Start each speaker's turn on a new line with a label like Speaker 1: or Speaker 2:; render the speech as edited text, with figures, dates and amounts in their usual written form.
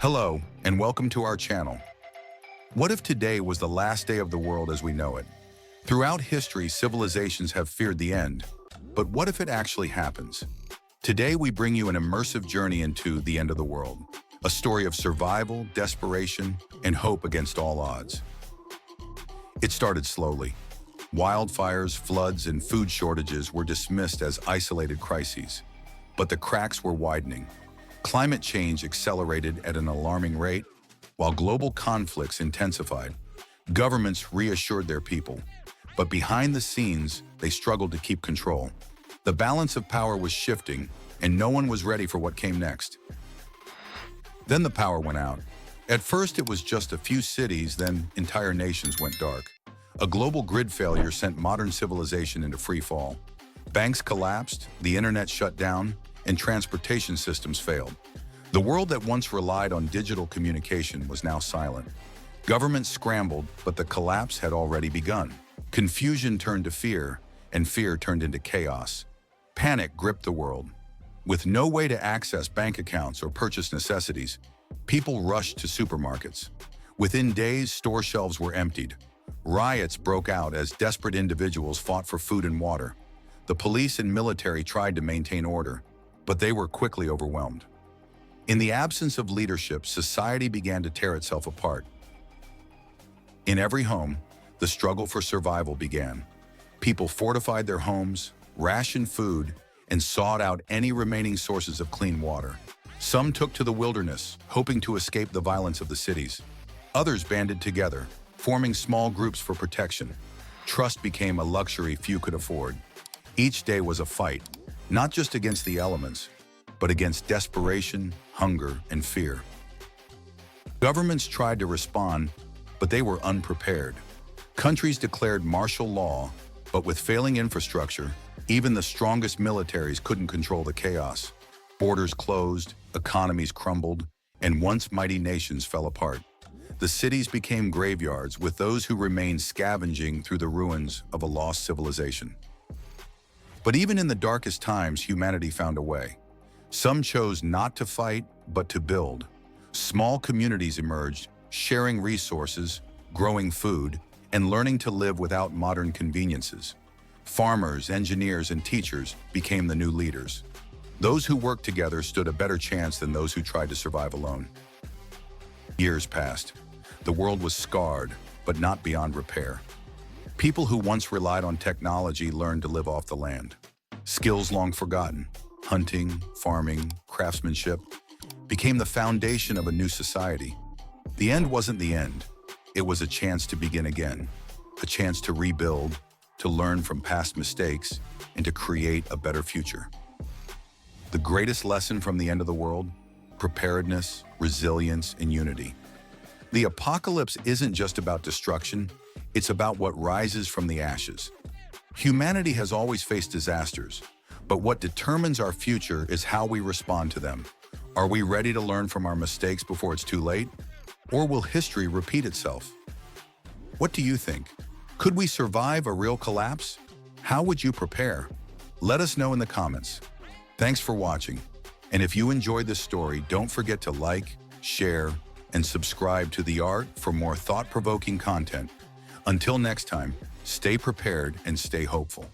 Speaker 1: Hello, and welcome to our channel. What if today was the last day of the world as we know it? Throughout history, civilizations have feared the end. But what if it actually happens? Today, we bring you an immersive journey into the end of the world. A story of survival, desperation, and hope against all odds. It started slowly. Wildfires, floods, and food shortages were dismissed as isolated crises. But the cracks were widening. Climate change accelerated at an alarming rate, while global conflicts intensified. Governments reassured their people, but behind the scenes, they struggled to keep control. The balance of power was shifting, and no one was ready for what came next. Then the power went out. At first, it was just a few cities, then entire nations went dark. A global grid failure sent modern civilization into free fall. Banks collapsed, the internet shut down, and transportation systems failed. The world that once relied on digital communication was now silent. Governments scrambled, but the collapse had already begun. Confusion turned to fear, and fear turned into chaos. Panic gripped the world. With no way to access bank accounts or purchase necessities, people rushed to supermarkets. Within days, store shelves were emptied. Riots broke out as desperate individuals fought for food and water. The police and military tried to maintain order, but they were quickly overwhelmed. In the absence of leadership, society began to tear itself apart. In every home, the struggle for survival began. People fortified their homes, rationed food, and sought out any remaining sources of clean water. Some took to the wilderness, hoping to escape the violence of the cities. Others banded together, forming small groups for protection. Trust became a luxury few could afford. Each day was a fight, not just against the elements, but against desperation, hunger, and fear. Governments tried to respond, but they were unprepared. Countries declared martial law, but with failing infrastructure, even the strongest militaries couldn't control the chaos. Borders closed, economies crumbled, and once mighty nations fell apart. The cities became graveyards, with those who remained scavenging through the ruins of a lost civilization. But even in the darkest times, humanity found a way. Some chose not to fight, but to build. Small communities emerged, sharing resources, growing food, and learning to live without modern conveniences. Farmers, engineers, and teachers became the new leaders. Those who worked together stood a better chance than those who tried to survive alone. Years passed. The world was scarred, but not beyond repair. People who once relied on technology learned to live off the land. Skills long forgotten, hunting, farming, craftsmanship, became the foundation of a new society. The end wasn't the end. It was a chance to begin again, a chance to rebuild, to learn from past mistakes, and to create a better future. The greatest lesson from the end of the world? Preparedness, resilience, and unity. The apocalypse isn't just about destruction, it's about what rises from the ashes. Humanity has always faced disasters, but what determines our future is how we respond to them. Are we ready to learn from our mistakes before it's too late? Or will history repeat itself? What do you think? Could we survive a real collapse? How would you prepare? Let us know in the comments. Thanks for watching. And if you enjoyed this story, don't forget to like, share, and subscribe to The Art for more thought-provoking content. Until next time, stay prepared and stay hopeful.